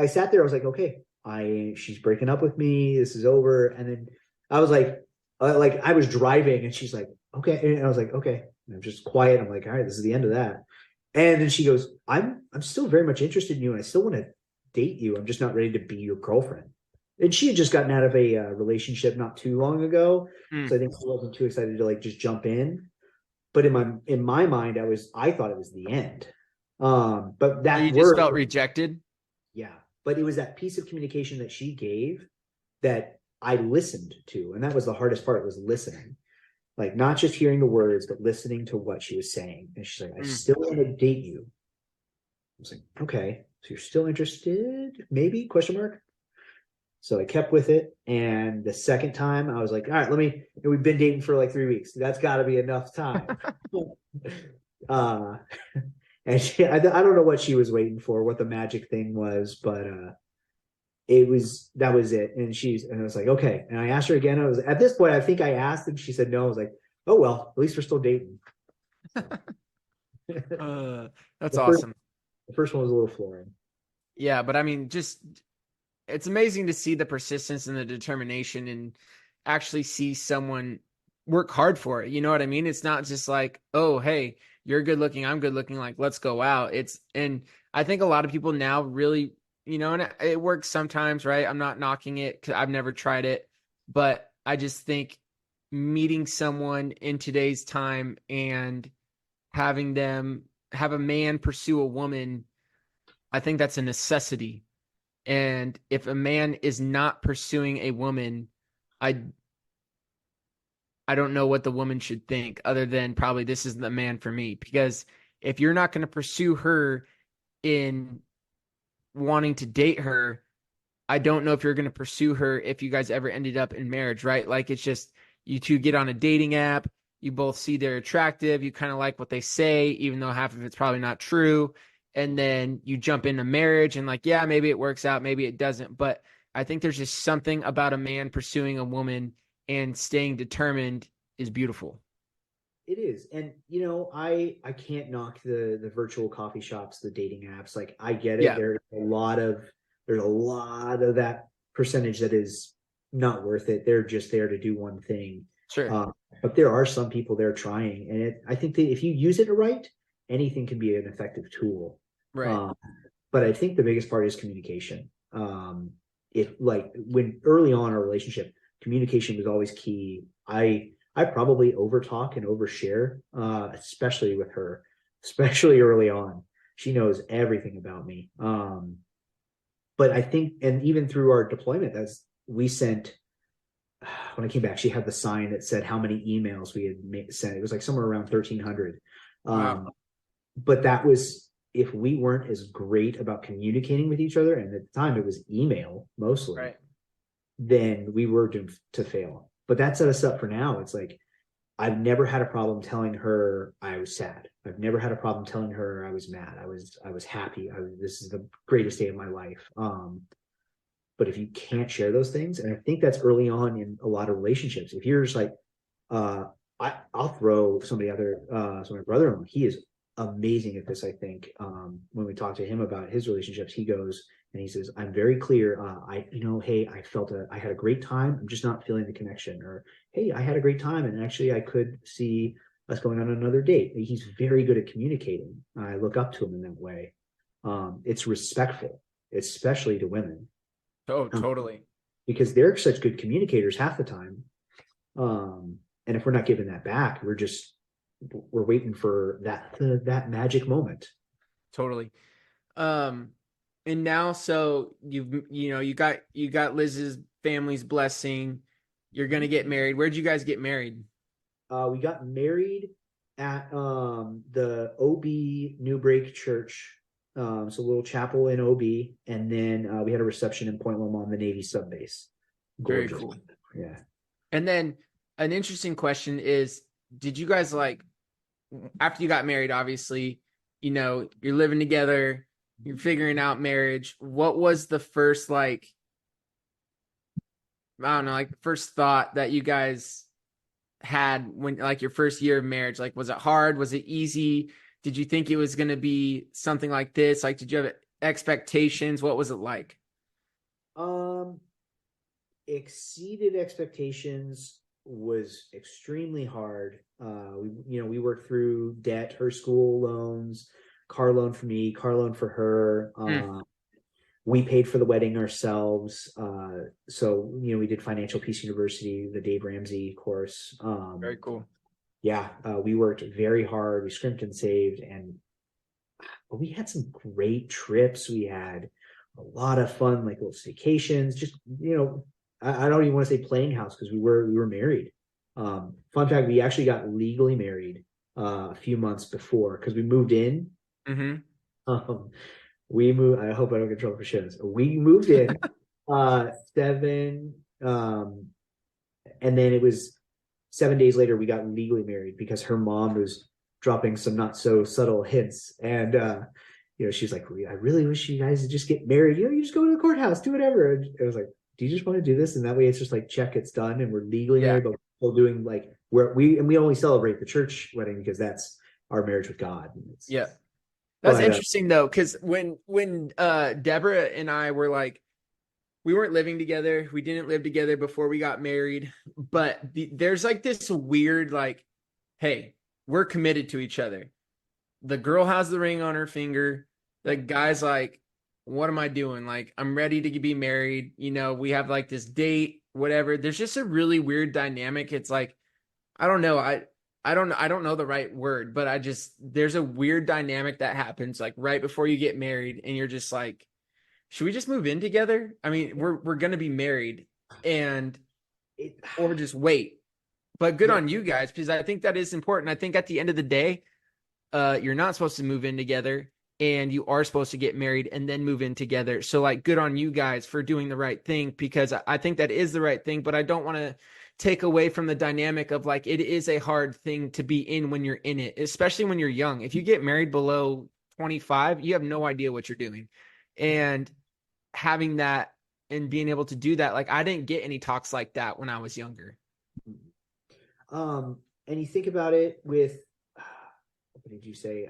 [SPEAKER 2] sat there. I was like, okay, she's breaking up with me. This is over. And then I was like I was driving, and she's like, okay. And I was like, okay. And I'm just quiet. I'm like, all right, this is the end of that. And then she goes, I'm still very much interested in you, and I still want to date you. I'm just not ready to be your girlfriend. And she had just gotten out of a relationship not too long ago, so I think she wasn't too excited to like just jump in. But in my mind, I thought it was the end. But that
[SPEAKER 1] You just
[SPEAKER 2] word,
[SPEAKER 1] felt rejected.
[SPEAKER 2] yeah. But it was that piece of communication that she gave that I listened to, and that was the hardest part, was listening. Like, not just hearing the words, but listening to what she was saying. And she's like, I still want to date you. I was like, okay, so you're still interested? Maybe? Question mark. So I kept with it. And the second time I was like, all right, we've been dating for like 3 weeks. That's got to be enough time. And I don't know what she was waiting for, what the magic thing was, but that was it. And I was like, okay. And I asked her again. At this point, I think I asked, and she said no. I was like, oh, well, at least we're still dating.
[SPEAKER 1] That's
[SPEAKER 2] The first
[SPEAKER 1] awesome.
[SPEAKER 2] the first one was a little flooring.
[SPEAKER 1] Yeah, but I mean, just it's amazing to see the persistence and the determination and actually see someone work hard for it. You know what I mean? It's not just like, oh, hey, you're good looking, I'm good looking, like let's go out. And I think a lot of people now really, and it works sometimes, right? I'm not knocking it 'cause I've never tried it, but I just think meeting someone in today's time and having them have a man pursue a woman, I think that's a necessity. And if a man is not pursuing a woman, I I don't know what the woman should think other than probably this is the man for me. Because if you're not going to pursue her in wanting to date her, I don't know if you're going to pursue her if you guys ever ended up in marriage, right? Like it's just you two get on a dating app, you both see they're attractive, you kind of like what they say, even though half of it's probably not true. And then you jump into marriage and like, yeah, maybe it works out, maybe it doesn't. But I think there's just something about a man pursuing a woman and staying determined is beautiful.
[SPEAKER 2] It is. And I can't knock the virtual coffee shops, the dating apps. Like I get it.
[SPEAKER 1] Yeah,
[SPEAKER 2] There's a lot of that percentage that is not worth it. They're just there to do one thing.
[SPEAKER 1] sure.
[SPEAKER 2] Uh, but there are some people there trying, and I think that if you use it right, anything can be an effective tool.
[SPEAKER 1] Right.
[SPEAKER 2] Um, but I think the biggest part is communication. If like when early on our relationship, communication was always key. I probably overtalk and overshare, especially with her, especially early on. She knows everything about me. But I think, and even through our deployment, as we sent, when I came back, she had the sign that said how many emails we had sent. It was like somewhere around 1,300.
[SPEAKER 1] Wow.
[SPEAKER 2] But that was if we weren't as great about communicating with each other, and at the time it was email mostly,
[SPEAKER 1] Right.
[SPEAKER 2] then we were doomed to fail. But that set us up for now. It's like I've never had a problem telling her I was sad. I've never had a problem telling her I was mad. I was happy. This is the greatest day of my life. But if you can't share those things, and I think that's early on in a lot of relationships, if you're just like, uh, I'll throw somebody other, so my brother-in-law, he is amazing at this. I think when we talk to him about his relationships, he goes and he says, "I'm very clear. Hey, I had a great time. I'm just not feeling the connection." Or, "Hey, I had a great time, and actually, I could see us going on another date." He's very good at communicating. I look up to him in that way. It's respectful, especially to women,
[SPEAKER 1] Oh,
[SPEAKER 2] um,
[SPEAKER 1] totally.
[SPEAKER 2] because they're such good communicators half the time. And if we're not giving that back, we're waiting for that magic moment.
[SPEAKER 1] Totally. Um, and now, so you got Liz's family's blessing. You're gonna get married. Where'd you guys get married?
[SPEAKER 2] We got married at the OB New Break Church. So a little chapel in OB, and then we had a reception in Point Loma on the Navy sub base.
[SPEAKER 1] Very
[SPEAKER 2] Gorgeous.
[SPEAKER 1] cool.
[SPEAKER 2] Yeah.
[SPEAKER 1] And then an interesting question is, did you guys like after you got married? Obviously, you're living together, you're figuring out marriage. What was the first like? I don't know, like first thought that you guys had when like your first year of marriage? Like, was it hard? Was it easy? Did you think it was going to be something like this? Like, did you have expectations? What was it like?
[SPEAKER 2] Um, Exceeded expectations, was extremely hard. We worked through debt, her school loans, car loan for me, car loan for her.
[SPEAKER 1] Mm,
[SPEAKER 2] We paid for the wedding ourselves. So we did Financial Peace University, the Dave Ramsey course.
[SPEAKER 1] very cool.
[SPEAKER 2] Yeah, we worked very hard. We scrimped and saved, and we had some great trips. We had a lot of fun, like little staycations. Just I don't even want to say playing house because we were married. Fun fact: we actually got legally married a few months before because we moved in.
[SPEAKER 1] Mm-hmm.
[SPEAKER 2] Um, we moved. I hope I don't get in trouble for sharing this. We moved in seven, and then it was 7 days later we got legally married because her mom was dropping some not so subtle hints, and she's like, "I really wish you guys would just get married. You just go to the courthouse, do whatever." And I was like, "Do you just want to do this?" And that way, it's just like check, it's done, and we're legally
[SPEAKER 1] Yeah.
[SPEAKER 2] married, but we're still doing like we only celebrate the church wedding because that's our marriage with God.
[SPEAKER 1] Yeah. That's
[SPEAKER 2] But
[SPEAKER 1] interesting though, because when Deborah and I were like, we weren't living together, we didn't live together before we got married, but there's like this weird like, hey, we're committed to each other. The girl has the ring on her finger. The guy's like, what am I doing? Like, I'm ready to be married. You know, we have like this date, whatever. There's just a really weird dynamic. It's like, I don't know. I don't know the right word, but there's a weird dynamic that happens like right before you get married, and you're just like, should we just move in together? I mean, we're gonna be married, and
[SPEAKER 2] it,
[SPEAKER 1] or just wait. But good
[SPEAKER 2] yeah,
[SPEAKER 1] on you guys, because I think that is important. I think at the end of the day, you're not supposed to move in together, and you are supposed to get married and then move in together. So like, good on you guys for doing the right thing, because I think that is the right thing, but I don't want to take away from the dynamic of like, it is a hard thing to be in when you're in it, especially when you're young. If you get married below 25, you have no idea what you're doing. And having that and being able to do that, like I didn't get any talks like that when I was younger.
[SPEAKER 2] and you think about it with what did you say?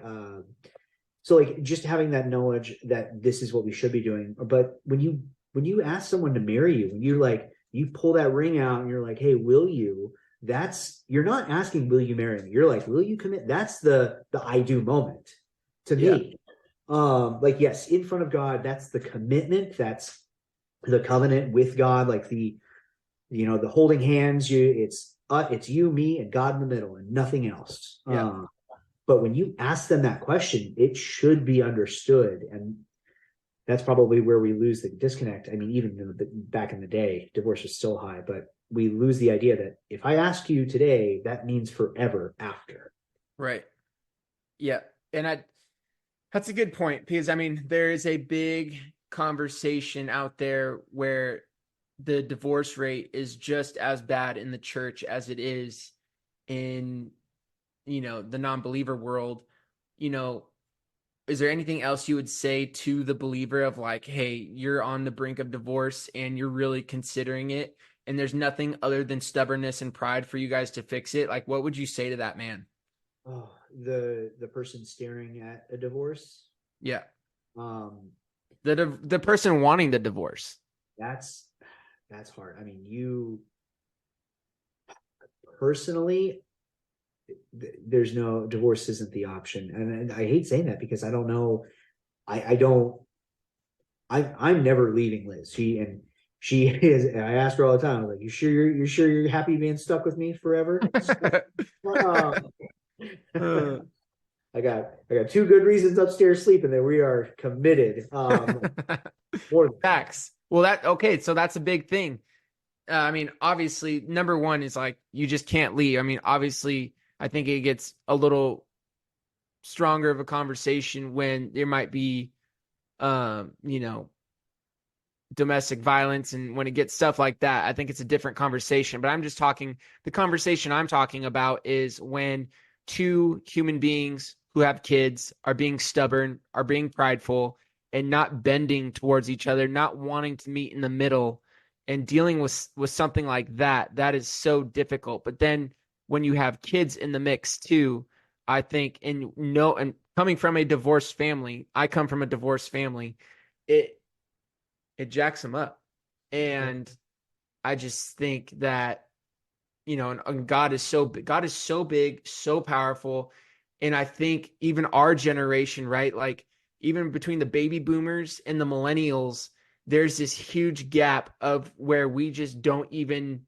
[SPEAKER 2] So like just having that knowledge that this is what we should be doing. But when you ask someone to marry you, when you like you pull that ring out and you're like, hey, will you? That's you're not asking, will you marry me? You're like, will you commit? That's the I do moment to
[SPEAKER 1] Yeah.
[SPEAKER 2] me. Like yes, in front of God, that's the commitment, that's the covenant with God, like the holding hands, it's you, me, and God in the middle, and nothing else.
[SPEAKER 1] Yeah.
[SPEAKER 2] But when you ask them that question, it should be understood, and that's probably where we lose the disconnect. I mean, even back in the day, divorce was still high, but we lose the idea that if I ask you today, that means forever after.
[SPEAKER 1] Right. Yeah. And that's a good point, because I mean, there is a big conversation out there where the divorce rate is just as bad in the church as it is in, the non-believer world. You know, is there anything else you would say to the believer of like, hey, you're on the brink of divorce and you're really considering it, and there's nothing other than stubbornness and pride for you guys to fix it? Like, what would you say to that man?
[SPEAKER 2] Oh, the person staring at a divorce.
[SPEAKER 1] Yeah.
[SPEAKER 2] Um,
[SPEAKER 1] The person wanting the divorce.
[SPEAKER 2] that's that's hard. I mean, you personally, there's no divorce isn't the option, and I hate saying that because I don't know. I don't. I'm never leaving Liz. She is. And I ask her all the time. I'm like, you sure you're sure you're happy being stuck with me forever?
[SPEAKER 1] Uh,
[SPEAKER 2] I got two good reasons upstairs sleeping that we are committed. More than that.
[SPEAKER 1] Facts. Well, okay. So that's a big thing. I mean, obviously, number one is like, you just can't leave. I mean, obviously, I think it gets a little stronger of a conversation when there might be, you know, domestic violence, and when it gets stuff like that, I think it's a different conversation. But I'm just talking, the conversation I'm talking about is when two human beings who have kids are being stubborn, are being prideful, and not bending towards each other, not wanting to meet in the middle, and dealing with something like that. That is so difficult. But then when you have kids in the mix too, I think, and coming from a divorced family, I come from a divorced family, it jacks them up. And I just think that, and God is so big, so powerful. And I think even our generation, right? Like, even between the baby boomers and the millennials, there's this huge gap of where we just don't even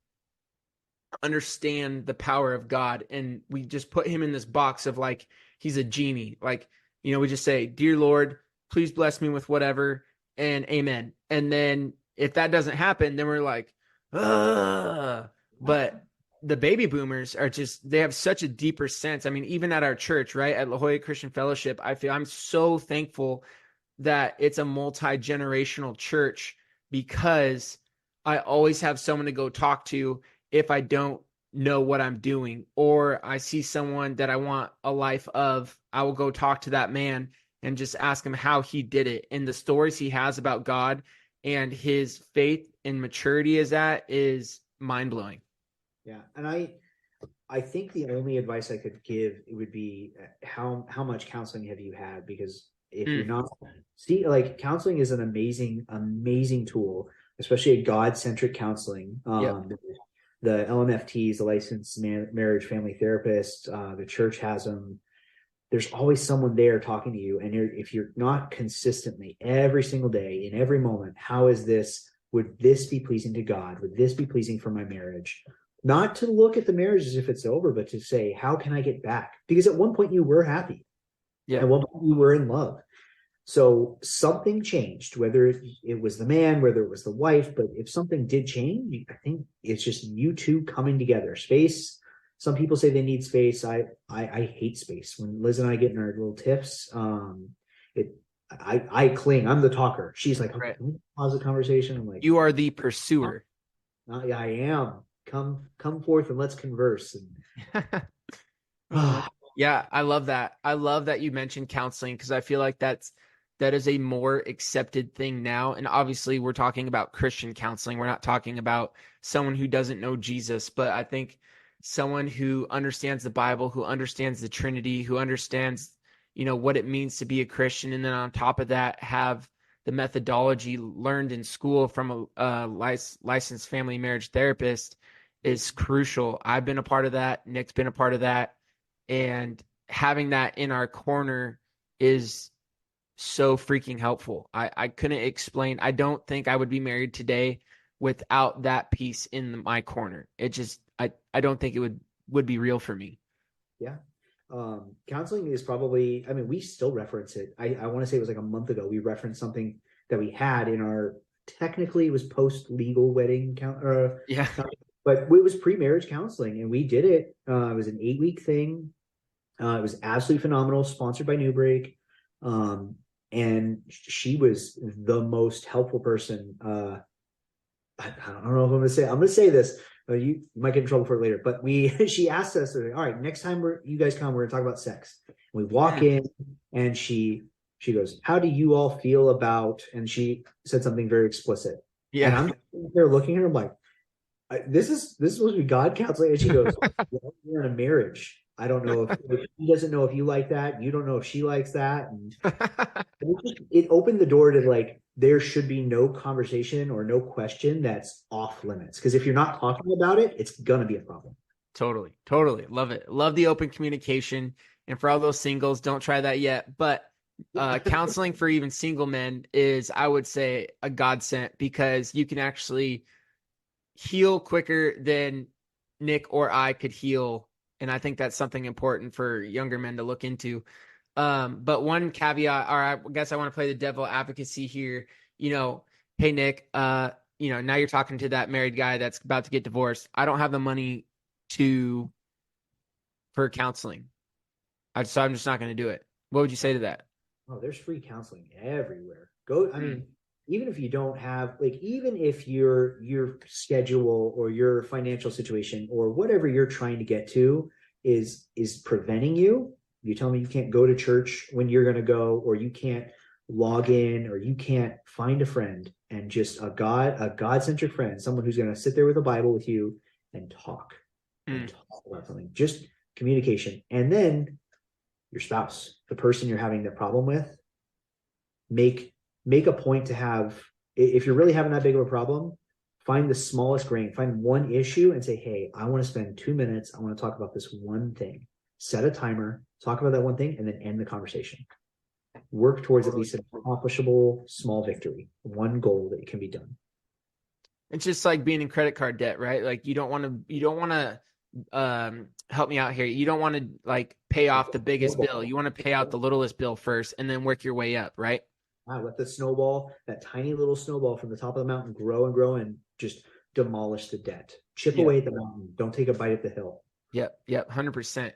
[SPEAKER 1] understand the power of God. And we just put him in this box of like, he's a genie. Like, we just say, Dear Lord, please bless me with whatever, and amen. And then if that doesn't happen, then we're like, ugh. But the baby boomers are just, they have such a deeper sense. I mean, even at our church, right? At La Jolla Christian Fellowship, I feel I'm so thankful that it's a multi-generational church, because I always have someone to go talk to if I don't know what I'm doing, or I see someone that I want a life of. I will go talk to that man and just ask him how he did it, and the stories he has about God and his faith and maturity is mind blowing.
[SPEAKER 2] Yeah, and I think the only advice I could give would be how much counseling have you had? Because if you're
[SPEAKER 1] Mm,
[SPEAKER 2] not like counseling is an amazing tool, especially a God-centric counseling.
[SPEAKER 1] yep.
[SPEAKER 2] The LMFTs, the licensed marriage family therapist, the church has them. There's always someone there talking to you, and if you're not consistently every single day in every moment, how is this? Would this be pleasing to God? Would this be pleasing for my marriage? Not to look at the marriage as if it's over, but to say, how can I get back? Because at one point you were happy. At
[SPEAKER 1] Yep.
[SPEAKER 2] one point you were in love. So something changed, whether it was the man, whether it was the wife, but if something did change, I think it's just you two coming together. Space. Some people say they need space. I hate space. When Liz and I get in our little tiffs, it I cling. I'm the talker. She's like, okay,
[SPEAKER 1] Right.
[SPEAKER 2] can we pause the conversation? I'm like,
[SPEAKER 1] You are the pursuer.
[SPEAKER 2] I am. Come forth and let's converse.
[SPEAKER 1] Uh,
[SPEAKER 2] And
[SPEAKER 1] yeah, I love that. I love that you mentioned counseling because I feel like that is a more accepted thing now. And obviously, we're talking about Christian counseling. We're not talking about someone who doesn't know Jesus, but I think someone who understands the Bible, who understands the Trinity, who understands, what it means to be a Christian, and then on top of that, have the methodology learned in school from a licensed family marriage therapist is crucial. I've been a part of that. Nick's been a part of that, and having that in our corner is so freaking helpful. I couldn't explain. I don't think I would be married today without that piece in my corner. It just I don't think it would be real for me.
[SPEAKER 2] yeah. Counseling is probably, I mean, we still reference it. I want to say it was like a month ago. We referenced something that we had in our, technically it was post legal wedding
[SPEAKER 1] Yeah.
[SPEAKER 2] but it was pre-marriage counseling and we did it. It was an 8-week thing. It was absolutely phenomenal, sponsored by New Break. And she was the most helpful person. I don't know if I'm going to say this. You might get in trouble for it later, but she asked us, all right, next time you guys come, we're going to talk about sex. And we walk
[SPEAKER 1] Mm,
[SPEAKER 2] in and she goes, how do you all feel about, and she said something very explicit. And
[SPEAKER 1] yeah.
[SPEAKER 2] I'm there looking at her, I'm like, this is supposed to be God counseling. And she goes, well, we're in a marriage. I don't know if he doesn't know if you like that. You don't know if she likes that. And it opened the door to like, there should be no conversation or no question that's off limits. Because if you're not talking about it, it's going to be a problem.
[SPEAKER 1] Totally. Totally. Love it. Love the open communication. And for all those singles, don't try that yet. But counseling for even single men is, I would say, a godsend because you can actually heal quicker than Nick or I could heal. And I think that's something important for younger men to look into. But one caveat, or I guess I want to play the devil advocacy here. Hey Nick, now you're talking to that married guy that's about to get divorced. I don't have the money to for counseling. So I'm just not going to do it. What would you say to that?
[SPEAKER 2] Oh, there's free counseling everywhere. Go, I
[SPEAKER 1] Mm,
[SPEAKER 2] mean, even if you don't have like, even if your schedule or your financial situation or whatever you're trying to get to is preventing you, you tell me you can't go to church when you're going to go, or you can't log in, or you can't find a friend and just a God-centric friend, someone who's going to sit there with a Bible with you and talk
[SPEAKER 1] mm,
[SPEAKER 2] about something, just communication. And then your spouse, the person you're having the problem with, make make a point to have, if you're really having that big of a problem, find the smallest grain, find one issue and say, hey, I want to spend 2 minutes, I want to talk about this one thing. Set a timer, talk about that one thing, and then end the conversation. Work towards at
[SPEAKER 1] totally.
[SPEAKER 2] least an accomplishable small victory, one goal that can be done.
[SPEAKER 1] It's just like being in credit card debt, right? Like you don't want to help me out here. You don't want to like pay off the biggest bill. You want to pay out the littlest bill first and then work your way up, right?
[SPEAKER 2] Let the snowball, that tiny little snowball from the top of the mountain, grow and grow and just demolish the debt. Chip
[SPEAKER 1] Yep.
[SPEAKER 2] away at the mountain. Don't take a bite at the hill.
[SPEAKER 1] Yep. 100%.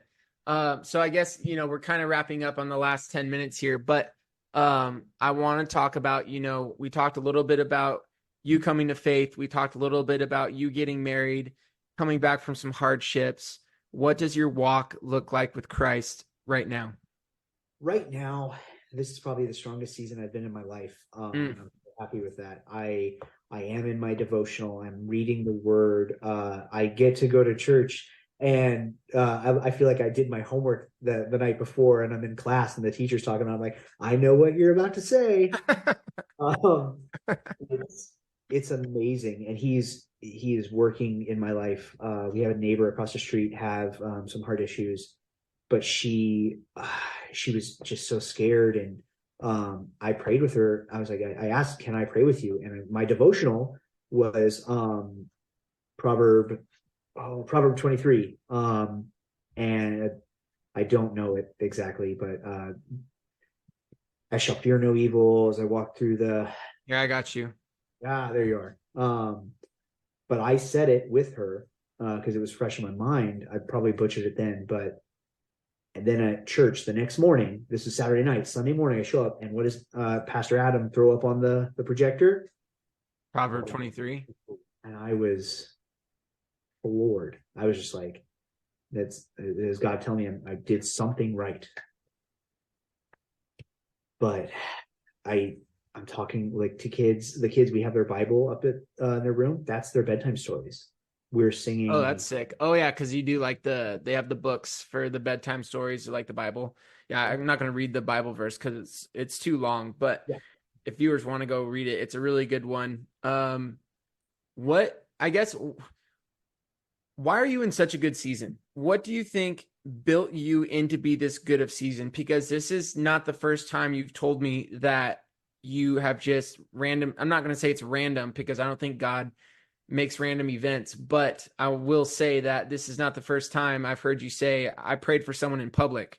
[SPEAKER 1] So I guess, we're kind of wrapping up on the last 10 minutes here, but I want to talk about, we talked a little bit about you coming to faith. We talked a little bit about you getting married, coming back from some hardships. What does your walk look like with Christ right now?
[SPEAKER 2] Right now, this is probably the strongest season I've been in my life.
[SPEAKER 1] Mm,
[SPEAKER 2] And I'm happy with that. I am in my devotional. I'm reading the word. I get to go to church And I feel like I did my homework the night before, and I'm in class, and the teacher's talking about. I'm like, I know what you're about to say. Um, it's it's amazing, and he is working in my life. We have a neighbor across the street have some heart issues, but she was just so scared, and I prayed with her. I was like, I asked, can I pray with you? And my devotional was Proverb Proverb 23. And I don't know it exactly, but I shall fear no evil as I walk through the
[SPEAKER 1] Yeah, I got you.
[SPEAKER 2] there you are. But I said it with her because it was fresh in my mind. I probably butchered it then, but and then at church the next morning, this is Saturday night, Sunday morning, I show up, and what does Pastor Adam throw up on the projector?
[SPEAKER 1] Proverb 23.
[SPEAKER 2] And I was floored. I was just like, that's is God telling me I did something right. But I'm talking like to kids. The kids, we have their Bible up at in their room. That's their bedtime stories. We're
[SPEAKER 1] Oh,
[SPEAKER 2] singing.
[SPEAKER 1] that's sick. Oh yeah, because you do like they have the books for the bedtime stories, like the Bible. Yeah,
[SPEAKER 2] Yeah,
[SPEAKER 1] I'm not gonna read the Bible verse because it's too long, but
[SPEAKER 2] yeah.
[SPEAKER 1] if viewers want to go read it, it's a really good one. What I guess why are you in such a good season? What do you think built you into be this good of season? Because this is not the first time you've told me that you have just random. I'm not going to say it's random because I don't think God makes random events, but I will say that this is not the first time I've heard you say, I prayed for someone in public.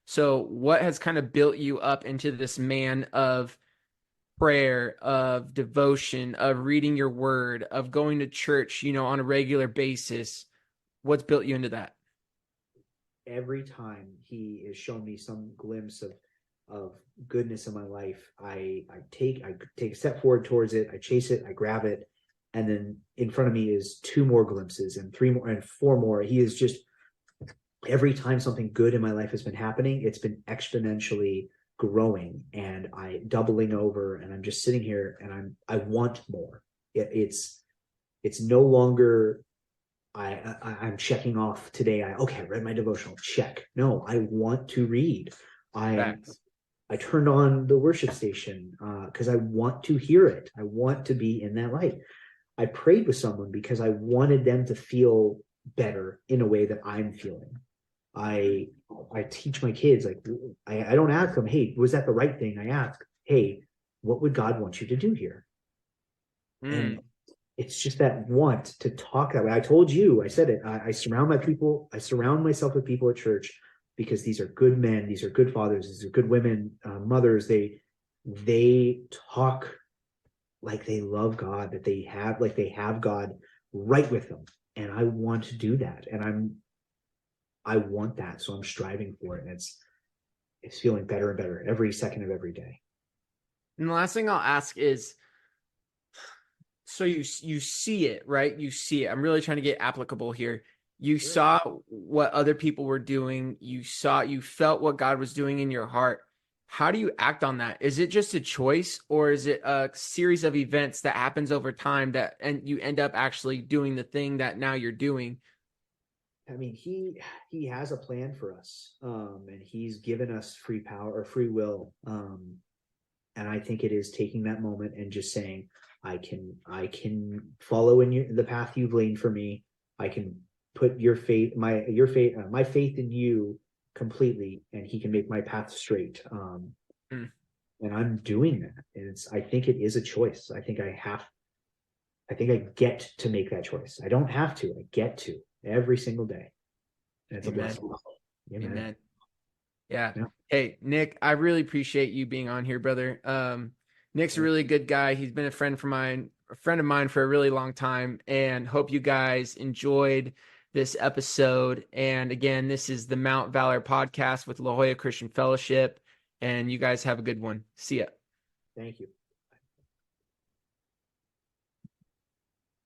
[SPEAKER 1] So, what has kind of built you up into this man of prayer, of devotion, of reading your word, of going to church, on a regular basis? What's built you into that?
[SPEAKER 2] Every time he has shown me some glimpse of goodness in my life, I take a step forward towards it. I chase it. I grab it, and then in front of me is two more glimpses and three more and four more. He is just every time something good in my life has been happening, it's been exponentially growing, and I doubling over, and I'm just sitting here, and I want more. It's no longer I'm checking off today. I read my devotional. Check. No, I want to read. I
[SPEAKER 1] Facts.
[SPEAKER 2] I turned on the worship station because I want to hear it. I want to be in that light. I prayed with someone because I wanted them to feel better in a way that I'm feeling. I I teach my kids like I don't ask them, hey, was that the right thing? I ask, hey, what would God want you to do here? And
[SPEAKER 1] Mm,
[SPEAKER 2] it's just that want to talk that way. I told you, I said it. I surround myself with people at church because these are good men, these are good fathers, these are good women, mothers. They talk like they love God, that they have God right with them, and I want to do that, and I want that, so I'm striving for it, and it's feeling better and better every second of every day.
[SPEAKER 1] and the last thing I'll ask is, so you see it, right? You see it. I'm really trying to get applicable here. You
[SPEAKER 2] Sure.
[SPEAKER 1] saw what other people were doing. You felt what God was doing in your heart. How do you act on that? Is it just a choice, or is it a series of events that happens over time that and you end up actually doing the thing that now you're doing?
[SPEAKER 2] I mean, he has a plan for us, and he's given us free power or free will, and I think it is taking that moment and just saying, I can follow in the path you've laid for me. I can put my faith in you completely, and he can make my path straight.
[SPEAKER 1] Mm,
[SPEAKER 2] And I'm doing that, and I think it is a choice. I think I get to make that choice. I don't have to. I get to every single day, and it's a
[SPEAKER 1] amen.
[SPEAKER 2] blessing. Amen.
[SPEAKER 1] Amen. Yeah.
[SPEAKER 2] Yeah.
[SPEAKER 1] Hey, Nick, I really appreciate you being on here, brother. Nick's a really good guy. He's been a friend of mine for a really long time, and hope you guys enjoyed this episode. And again, this is the Mount Valor podcast with La Jolla Christian Fellowship, and you guys have a good one. See ya.
[SPEAKER 2] Thank you.